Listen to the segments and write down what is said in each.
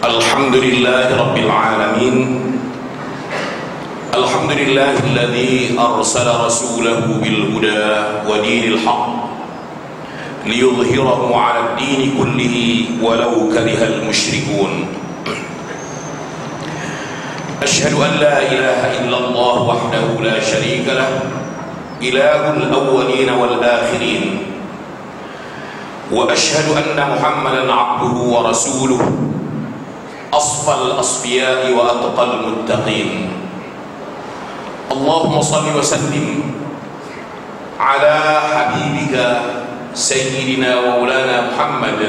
الحمد لله رب العالمين. الحمد لله الذي أرسل رسوله بالهدى ودين الحق ليظهره على الدين كله ولو كره المشركون. أشهد أن لا إله إلا الله وحده لا شريك له إله الأولين والآخرين، وأشهد أن محمدا عبده ورسوله أصفى الأصفياء وأتقى المتقين. اللهم صل وسلم على حبيبك سيدنا ومولانا محمد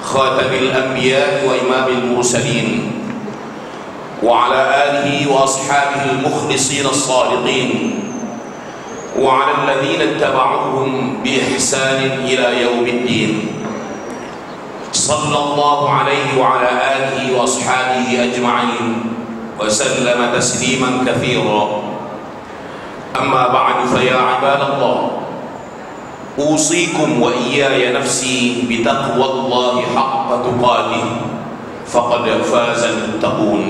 خاتم الأنبياء وإمام المرسلين، وعلى آله وأصحابه المخلصين الصادقين، وعلى الذين اتبعوهم بإحسان إلى يوم الدين. صلى الله عليه وعلى آله وأصحابه أجمعين وسلم تسليما كثيرا. أما بعد، فيا عباد الله، أوصيكم وإياي نفسي بتقوى الله حق تقاته، فقد فاز المتقون.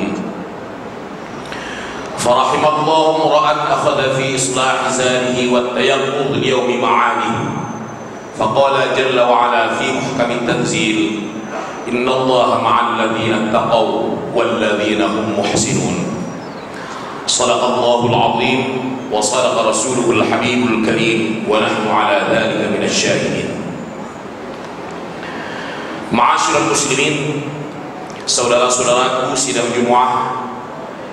فرحم الله امرأ أخذ في إصلاح زانه والتيقظ ليوم معاده، فقال جل وعلا في محكم التنزيل: إن الله مع الذين اتقوا والذين هم محسنون. Sadaqallahul azim wa sadaqa rasuluhul habibul karim wa nahnu ala dhalika minasy syahidin. Ma'asyiral muslimin, saudara-saudaraku sidang Jumat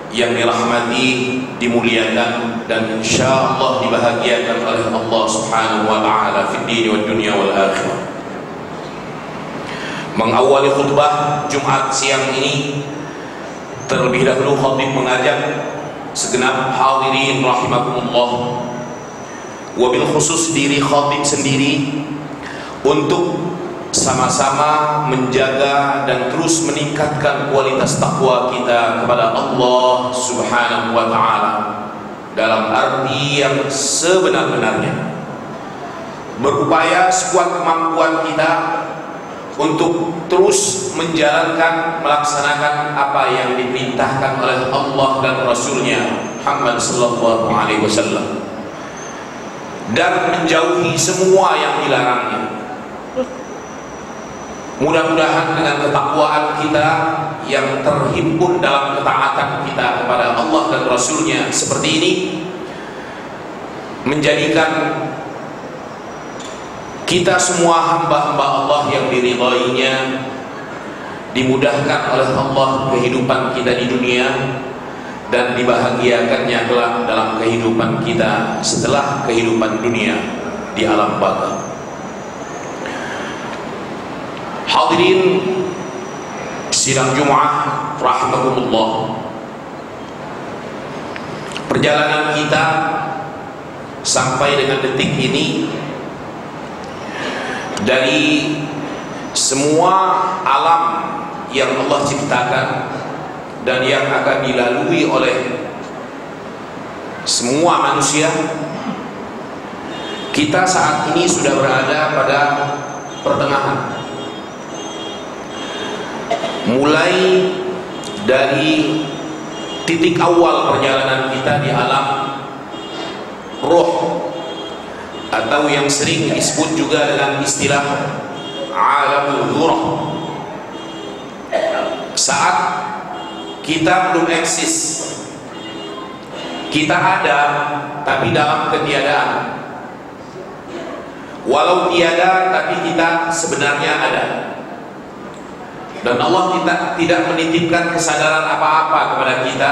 yang dirahmati, dimuliakan dan insyaallah dibahagiakan oleh Allah Subhanahu wa taala fid din wad dunya wal akhirah. Mengawali khutbah Jumat siang ini, terlebih dahulu khatib mengajak segenap hadirin rahimakumullah, wabil khusus diri khatib sendiri, untuk sama-sama menjaga dan terus meningkatkan kualitas takwa kita kepada Allah Subhanahu wa taala dalam arti yang sebenar-benarnya, berupaya sekuat kemampuan kita untuk terus menjalankan, melaksanakan apa yang diperintahkan oleh Allah dan Rasulnya Muhammad sallallahu alaihi wasallam, dan menjauhi semua yang dilarangnya. Mudah-mudahan dengan ketakwaan kita yang terhimpun dalam ketaatan kita kepada Allah dan Rasulnya seperti ini, menjadikan kita semua hamba-hamba Allah yang diridainya, dimudahkan oleh Allah kehidupan kita di dunia, dan dibahagiakannya kelak dalam kehidupan kita setelah kehidupan dunia di alam baka. Hadirin sidang Jumat rahimakumullah, perjalanan kita sampai dengan detik ini, dari semua alam yang Allah ciptakan dan yang akan dilalui oleh semua manusia, kita saat ini sudah berada pada pertengahan. Mulai dari titik awal perjalanan kita di alam roh, atau yang sering disebut juga dengan istilah alamul ghurah. Saat kita belum eksis, kita ada tapi dalam ketiadaan. Walau tiada tapi kita sebenarnya ada. Dan Allah tidak menitipkan kesadaran apa-apa kepada kita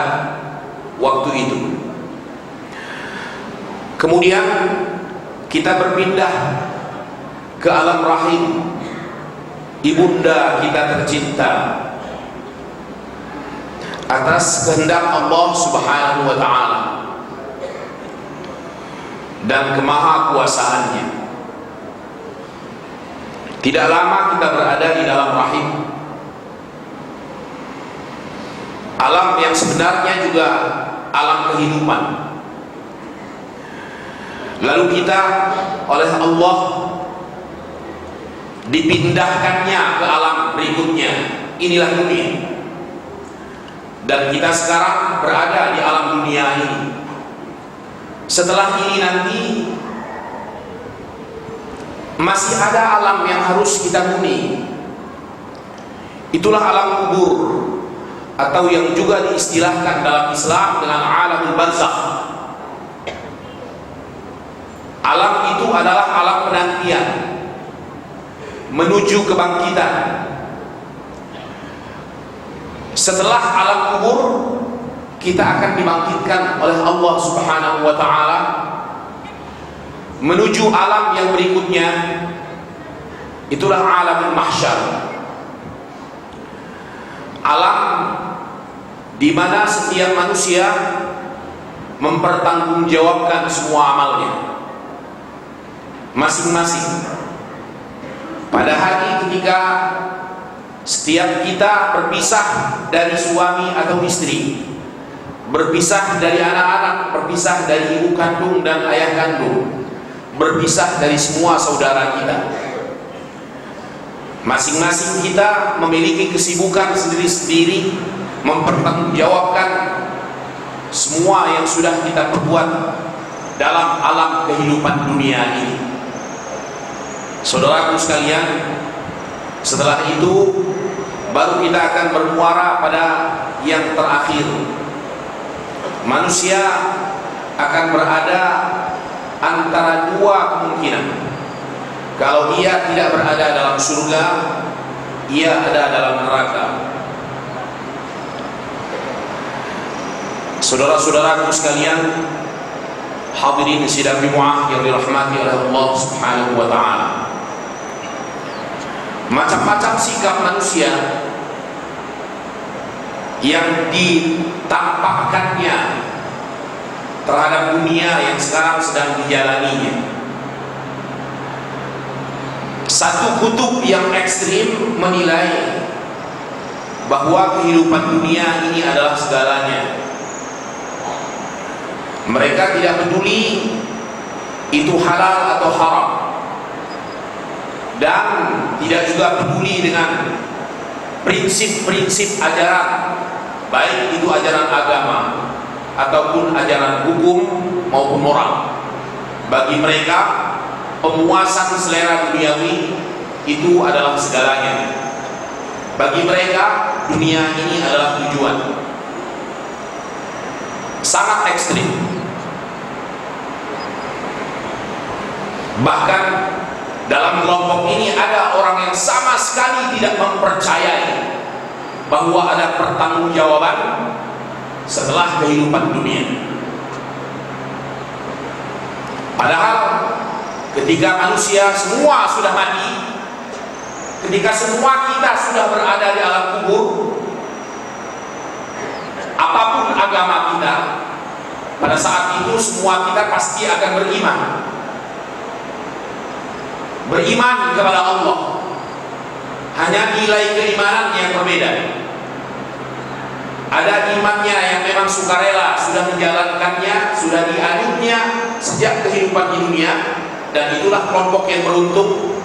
waktu itu. Kemudian kita berpindah ke alam rahim ibunda kita tercinta atas kehendak Allah Subhanahu wa taala dan kemahakuasaannya. Tidak lama kita berada di dalam rahim, alam yang sebenarnya juga alam kehidupan. Lalu kita oleh Allah dipindahkannya ke alam berikutnya, inilah dunia. Dan kita sekarang berada di alam dunia ini. Setelah ini nanti masih ada alam yang harus kita huni. Itulah alam kubur, atau yang juga diistilahkan dalam Islam dengan alamul barzakh. Alam itu adalah alam penantian menuju kebangkitan. Setelah alam kubur, kita akan dibangkitkan oleh Allah Subhanahu wa taala menuju alam yang berikutnya. Itulah alamul mahsyar. Alam di mana setiap manusia mempertanggungjawabkan semua amalnya masing-masing. Pada hari ketika setiap kita berpisah dari suami atau istri, berpisah dari anak-anak, berpisah dari ibu kandung dan ayah kandung, berpisah dari semua saudara kita, masing-masing kita memiliki kesibukan sendiri-sendiri, mempertanggungjawabkan semua yang sudah kita perbuat dalam alam kehidupan dunia ini. Saudaraku sekalian, setelah itu baru kita akan bermuara pada yang terakhir, manusia akan berada antara dua kemungkinan. Kalau ia tidak berada dalam surga, ia ada dalam neraka. Saudara-saudaraku sekalian, hadirin sidang Jumat yang dirahmati oleh Allah Subhanahu wa taala. Macam-macam sikap manusia yang ditampakkannya terhadap dunia yang sekarang sedang dijalaninya. Satu kutub yang ekstrim menilai bahwa kehidupan dunia ini adalah segalanya. Mereka tidak peduli itu halal atau haram, dan tidak juga peduli dengan prinsip-prinsip ajaran, baik itu ajaran agama ataupun ajaran hukum maupun moral. Bagi mereka, pemuasan selera duniawi itu adalah segalanya. Bagi mereka, dunia ini adalah tujuan. Sangat ekstrim. Bahkan dalam kelompok ini ada orang yang sama sekali tidak mempercayai bahwa ada pertanggungjawaban setelah kehidupan dunia. Padahal ketika manusia semua sudah mati, ketika semua kita sudah berada di alam kubur, apapun agama kita, pada saat itu semua kita pasti akan beriman. Beriman kepada Allah. Hanya nilai keimanan yang berbeda. Ada imannya yang memang sukarela, sudah menjalankannya, sudah dianutnya sejak kehidupan di dunia, dan itulah kelompok yang beruntung,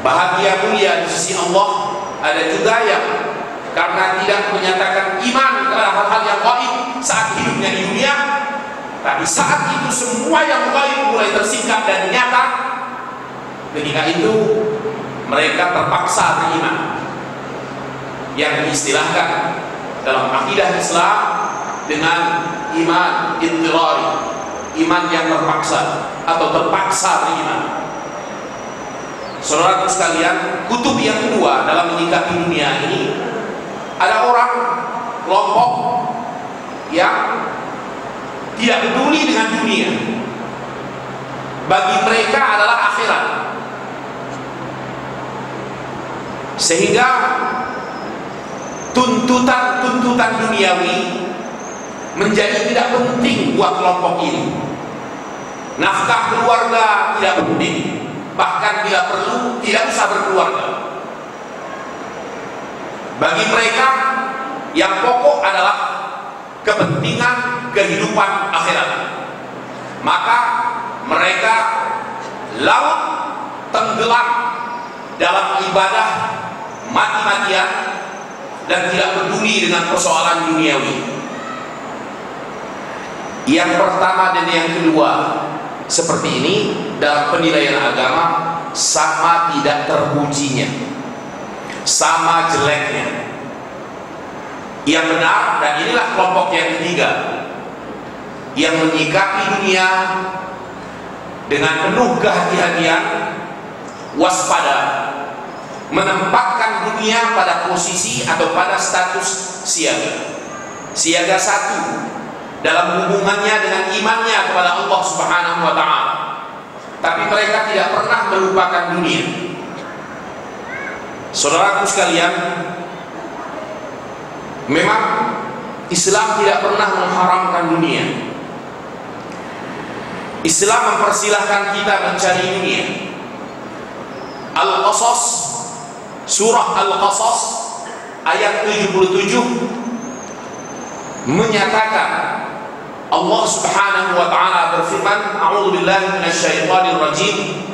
bahagia mulia di sisi Allah. Ada juga yang karena tidak menyatakan iman kepada hal-hal yang gaib saat hidupnya di dunia, tapi saat itu semua yang gaib mulai tersingkap dan nyata. Ketika itu mereka terpaksa beriman, yang diistilahkan dalam akidah Islam dengan iman ittirari, iman yang terpaksa atau terpaksa beriman. Saudaraku sekalian, kutub yang kedua dalam menyikapi dunia ini, ada orang kelompok yang tidak peduli dengan dunia. Bagi mereka adalah akhirat. Sehingga tuntutan duniawi menjadi tidak penting buat kelompok ini. Nafkah keluarga tidak penting, bahkan bila perlu tidak usah berkeluarga. Bagi mereka yang pokok adalah kepentingan kehidupan akhirat. Maka mereka larut tenggelam dalam ibadah mati-matian dan tidak peduli dengan persoalan duniawi. Yang pertama dan yang kedua seperti ini dalam penilaian agama sama tidak terpujinya, sama jeleknya. Yang benar, dan inilah kelompok yang ketiga, yang menyikapi dunia dengan penuh kehati-hatian, waspada, menempatkan dunia pada posisi atau pada status siaga. Siaga satu dalam hubungannya dengan imannya kepada Allah Subhanahu wa taala. Tapi mereka tidak pernah melupakan dunia. Saudaraku sekalian, memang Islam tidak pernah mengharamkan dunia. Islam mempersilahkan kita mencari dunia. Al-Qasas, surah Al-Qasas ayat 77 menyatakan, Allah Subhanahu wa taala berfirman, a'udzu billahi minasyaitonir rajim,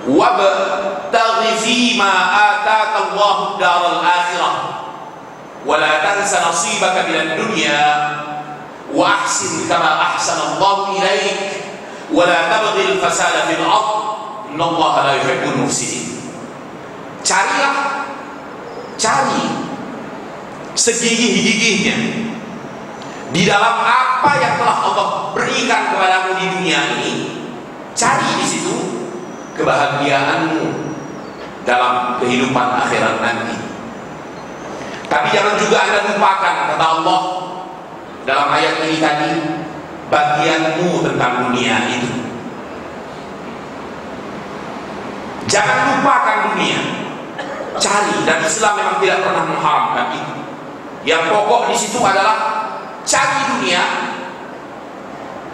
wabtaghi fima ataka Allahu daral akhirah wa la tansa nasibaka minad dunya wa ahsin kama ahsana Allahu ilaik wa la tabghil fasada fil ardh innallaha la yuhibbul mufsidin. Cari segigih-gigihnya Di dalam apa yang telah Allah berikan kepadamu di dunia ini, cari di situ kebahagiaanmu dalam kehidupan akhirat nanti. Tapi jangan juga Anda lupakan, kata Allah dalam ayat ini tadi, bagianmu tentang dunia itu. Jangan lupakan dunia, cari, dan Islam memang tidak pernah mengharamkan itu. Yang pokok di situ adalah cari dunia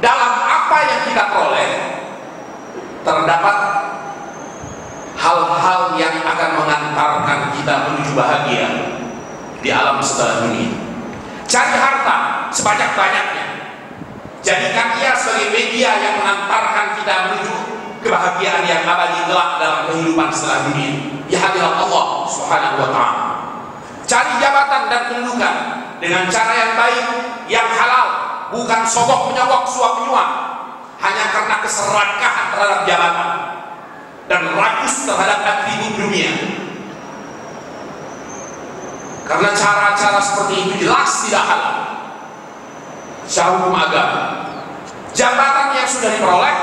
dalam apa yang kita peroleh. Terdapat hal-hal yang akan mengantarkan kita menuju bahagia di alam setelah dunia. Cari harta sebanyak-banyaknya, jadikan ia sebagai media yang mengantarkan kita menuju kebahagiaan yang abadi kelak dalam kehidupan setelah dunia di hadirat Allah Subhanahu wa ta'ala. Cari jabatan dan kedudukan dengan cara yang baik, yang halal, bukan sogok menyogok, suap menyuap hanya karena keserakahan terhadap jabatan dan rakus terhadap atribut dunia. Karena cara-cara seperti itu jelas tidak halal secara hukum agama. Jabatan yang sudah diperoleh,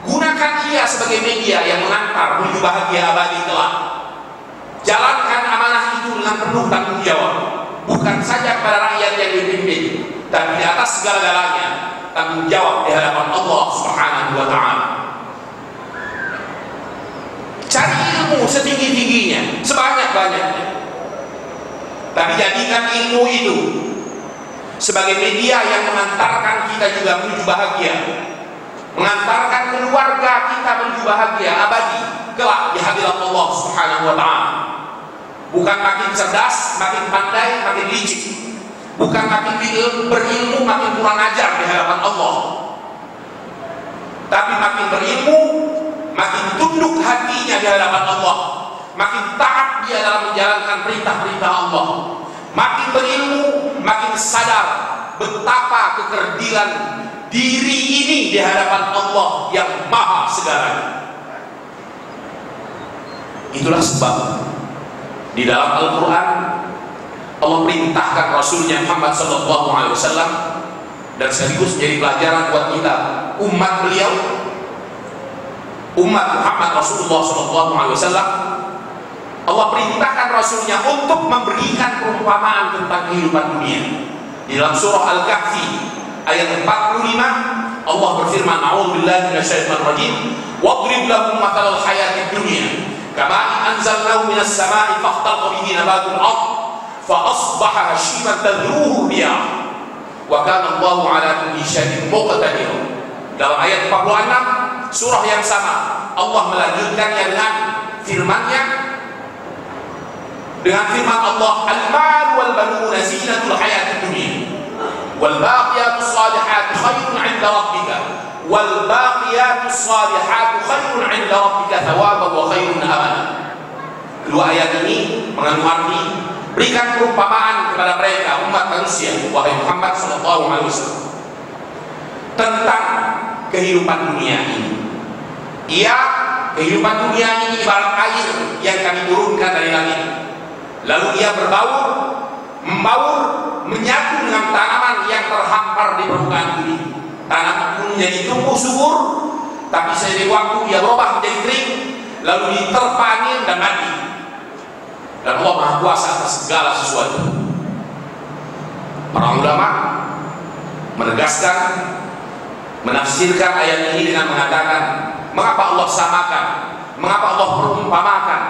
gunakan ia sebagai media yang mengantar menuju bahagia abadi kelak. Jalankan amanah itu dengan penuh tanggung jawab, bukan saja kepada rakyat yang dipimpin, tapi di atas segala-galanya tanggung jawab di hadapan Allah Subhanahu wa ta'ala. Cari ilmu setinggi-tingginya, sebanyak-banyaknya, tapi jadikan ilmu itu sebagai media yang mengantarkan kita juga menuju bahagia, mengantarkan keluarga kita menuju bahagia abadi kelak di hadirat Allah Subhanahu wa ta'ala. Bukan makin cerdas, makin pandai, makin licik, bukan makin berilmu, makin kurang ajar di hadapan Allah, tapi makin berilmu, makin tunduk hatinya di hadapan Allah, makin taat dia dalam menjalankan perintah-perintah Allah, makin berilmu, makin sadar betapa kekerdilan diri ini di hadapan Allah yang maha segalanya. Itulah sebab di dalam Al-Quran Allah perintahkan Rasulnya Muhammad SAW, dan sekaligus menjadi pelajaran buat kita umat beliau, umat Muhammad Rasulullah SAW. Allah perintahkan Rasulnya untuk memberikan perumpamaan tentang kehidupan dunia. Di dalam surah Al-Kahfi ayat 45 Allah berfirman, a'udzubillahi minasyaitonir rajim, wadrib lahum mathalal hayatid dunya kama anzalnahu minas sama'i fakhtalata bihi nabatul ardh fa asbaha hashiman tadruhu riyah wa kana Allahu ala kulli syai'in muqtadir. Dalam ayat 46 surah yang sama Allah melanjutkannya dengan firman-Nya, dengan firman Allah, al-mal wal banuna zinatul hayatid dunya wal baqiyatus salihatu khairun 'inda rabbika wal baqiyatus salihatu khairun 'inda rabbika thawaban wa khairun amala. Kedua ayat ini mengandung arti berikan perumpamaan kepada mereka umat manusia, wahai Muhammad SAW, tentang kehidupan dunia ini. Ia, kehidupan dunia ini ibarat air yang kami turunkan dari langit, lalu ia berbaur, membaur, menyatu dengan tanaman yang terhampar di permukaan bumi. Tanaman pun menjadi tumbuh subur, tapi seiring waktu ia berubah menjadi kering, lalu diterpa angin dan mati. Dan Allah Maha Kuasa atas segala sesuatu. Para ulama menegaskan, menafsirkan ayat ini dengan mengatakan, mengapa Allah samakan, mengapa Allah perumpamakan,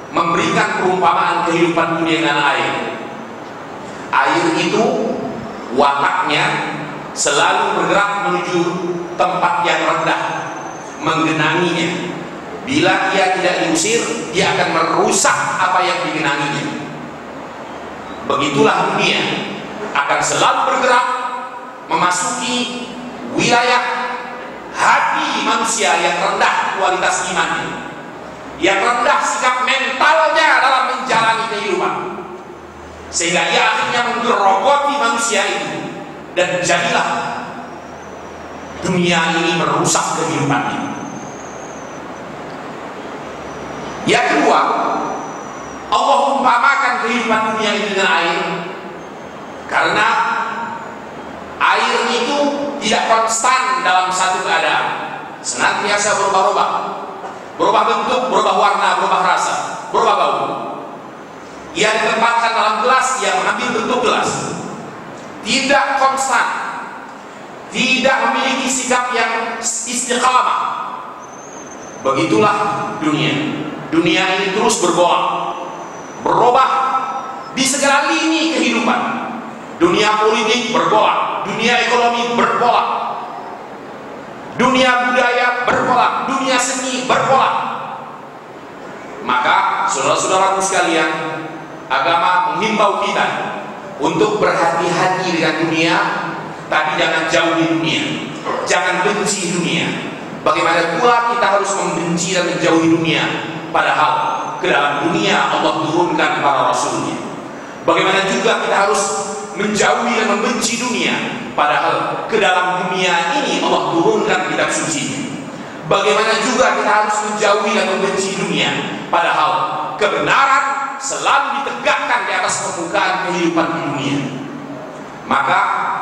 memberikan perumpamaan kehidupan dunia dengan air. Air itu wataknya selalu bergerak menuju tempat yang rendah, menggenanginya. Bila ia tidak diusir, dia akan merusak apa yang digenanginya. Begitulah dunia akan selalu bergerak memasuki wilayah hati manusia yang rendah kualitas imannya, yang rendah sikap mentalnya dalam menjalani kehidupan, sehingga ia akhirnya menggerogoti manusia itu, dan jadilah dunia ini merusak kehidupannya. Yang kedua, Allah umpamakan kehidupan dunia ini dengan air, karena itu tidak konstan dalam satu keadaan, senantiasa berubah-ubah, berubah bentuk, berubah warna, berubah rasa, berubah bau. Ia ditempatkan dalam gelas, ia mengambil bentuk gelas, tidak konstan, tidak memiliki sikap yang istiqamah. Begitulah dunia. Dunia ini terus berbolak, berubah di segala lini kehidupan. Dunia politik berbolak, dunia ekonomi berbolak, dunia budaya berbolak, dunia seni berbolak. Maka saudara-saudaraku sekalian, agama menghimbau kita untuk berhati-hati dengan dunia, tapi jangan jauhi dunia, jangan benci dunia. Bagaimana pula kita harus membenci dan menjauhi dunia, padahal ke dalam dunia Allah turunkan para rasulnya. Bagaimana juga kita harus menjauhi dan membenci dunia, padahal ke dalam dunia ini Allah turunkan kitab suci. Bagaimana juga kita harus menjauhi dan membenci dunia, padahal kebenaran selalu ditegakkan di atas permukaan kehidupan di dunia. Maka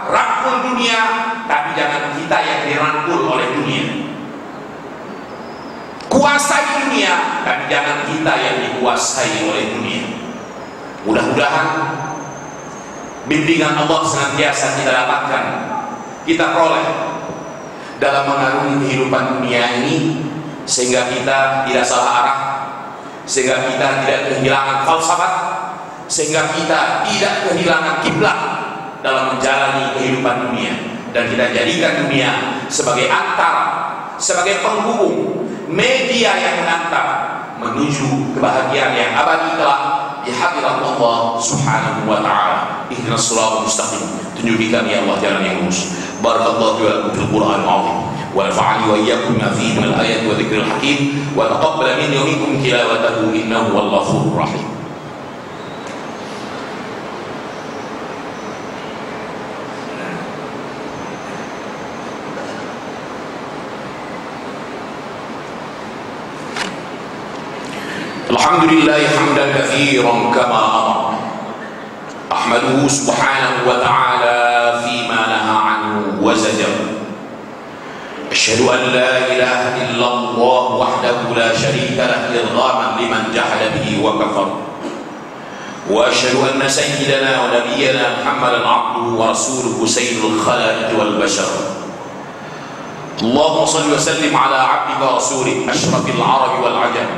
rangkul dunia, tapi jangan kita yang dirangkul oleh dunia. Kuasai dunia, tapi jangan kita yang dikuasai oleh dunia. Mudah-mudahan bimbingan Allah senantiasa kita dapatkan, kita peroleh dalam mengarungi kehidupan dunia ini, sehingga kita tidak salah arah, sehingga kita tidak kehilangan falsafat, sehingga kita tidak kehilangan kiblat dalam menjalani kehidupan dunia, dan kita jadikan dunia sebagai antara, sebagai penghubung, media yang mengantar menuju kebahagiaan yang abadi kelak di hadirat Allah Subhanahu wa taala. Ihdinas shiratal mustaqim, tunjuki kami ya Allah jalan yang lurus. Barakallahu fi wa lakum fil Qur'anil azim, wa nafa'ani wa iyyakum bima fihi minal ayati wa dzikril hakim, wa taqabbal minni wa minkum tilawatahu innahu wal ghafurur rahim. Alhamdulillah hamdan katsiran kama amara, ahmaduhu subhanahu wa ta'ala fima naha anhu wa zajar. Asyhadu an la ilaha illallah wahdahu la syarika lahu irghaman liman jahada bihi wa kafar. Wa asyhadu anna sayyidana wa nabiyyana Muhammadan abduhu wa rasuluhu sayyidul khalaiqi wal bashar. Allahumma shalli wa sallim ala 'abdika wa rasulika asyrafil 'arabi wal 'ajam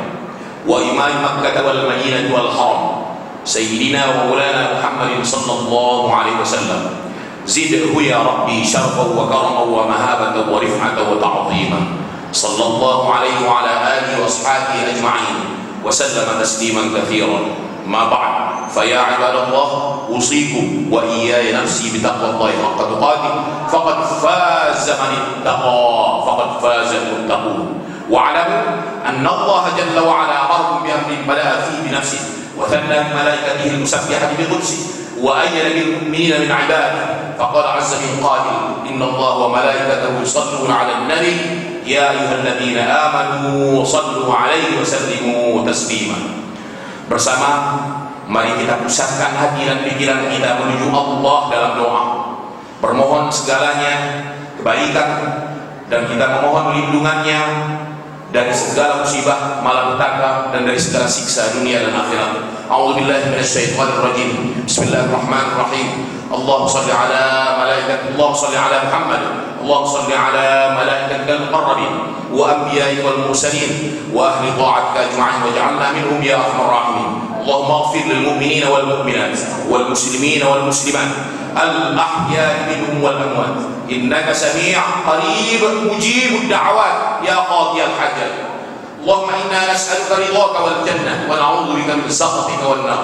wa imam Makkah wal Madinah wal Haram sayyidina wa maulana Muhammadin sallallahu alaihi wasallam. Zidhu ya Rabbi syarfan wa karaman wa mahabatan wa rif'atan wa ta'ziman. Sallallahu alaihi wa ala alihi wa ashabihi ajma'in wa sallama tasliman katsiran. Ma ba'd, fa ya ibadallah, usikum wa iyaya nafsi bi taqwallahi haqqa tuqatih, faqad faza man ittaqa, faqad faza al-muttaqun. واعلموا أن الله جل وعلا أمركم بأمر بدأ فيه بنفسه وثنى بملائكته المسبحة بقدسه وأيد بالمؤمنين من عباده، فقال عز من قائل إن الله وملائكته يصلون على النبي يا أيها الذين آمنوا صلوا عليه وسلموا تسليما. Bersama mari kita pusatkan hati dan pikiran kita menuju Allah dalam doa, bermohon segalanya kebaikan, dan kita memohon perlindungannya dari segala musibah malapetaka dan dari segala siksa dunia dan akhirat. A'udzubillahi minasyaitonir rajim. Bismillahirrahmanirrahim. Allahumma shalli ala malaikatika, Allahumma shalli ala Muhammad, Allahumma shalli ala malaikatikal muqarrabin wa anbiya'ikal wal mursalin wa ahli ta'atika ajma'in waj'alna minhum ya arhamar rahimin. Allahumma ighfir lil mu'minina wal mu'minat wal muslimina wal muslimat al-ahya minhum wal amwat innaka sami' qarib mujib ad-da'awat ya qadi al-hajat. Allahumma inna nas'aluka ridhaka wal jannah wa na'udzu bika min sakhatika wan nar.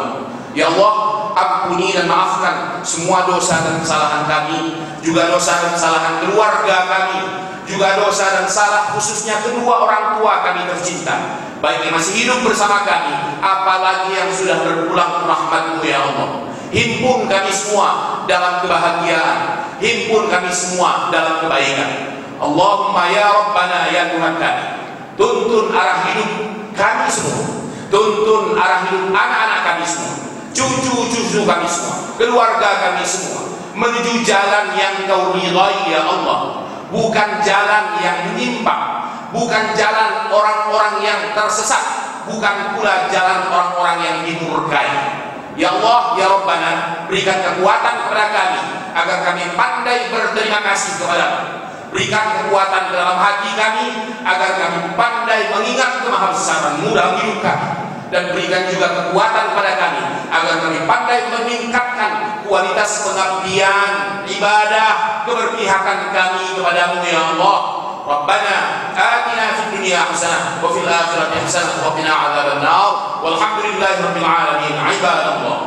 Ya Allah, ampuni dan maafkan semua dosa dan kesalahan kami, juga dosa dan kesalahan keluarga kami, juga dosa dan salah khususnya kedua orang tua kami tercinta, baik yang masih hidup bersama kami, apalagi yang sudah berpulang ke rahmat-Mu ya Allah. Himpun kami semua dalam kebahagiaan, himpun kami semua dalam kebaikan. Allahumma ya Rabbana ya Tuhan kami, tuntun arah hidup kami semua, tuntun arah hidup anak-anak kami semua, cucu-cucu kami semua, keluarga kami semua, menuju jalan yang Kau ridai ya Allah, bukan jalan yang menyimpang, bukan jalan orang-orang yang tersesat, bukan pula jalan orang-orang yang dimurkai. Ya Allah, ya Rabbana, berikan kekuatan kepada kami agar kami pandai berterima kasih kepada-Mu. Berikan kekuatan dalam hati kami agar kami pandai mengingat kemahabesaran-Mu dalam hidup kami, dan berikan juga kekuatan pada kami agar kami pandai meningkatkan kualitas pengabdian, ibadah, keberpihakan kami kepada-Mu ya Allah. Rabbana atina fid dunya hasanah wa fil akhirati hasanah wa qina adzabannar walhamdulillahi rabbil alamin. Ibadallah,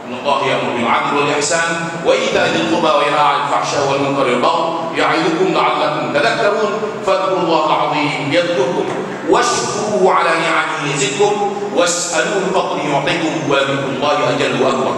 innallaha ya'muru bil 'adli wal ihsan wa ita'i dzil qurba wa yanha 'anil fahsya'i wal munkari wal baghi ya'idukum la'allakum tadhakkarun. fadhkurullaha al-'azim yadhkurkum washkuruhu 'ala ni'amihi yazidkum was'aluhu min fadlihi yu'tikum wa dhikrullahi ajallu akbar.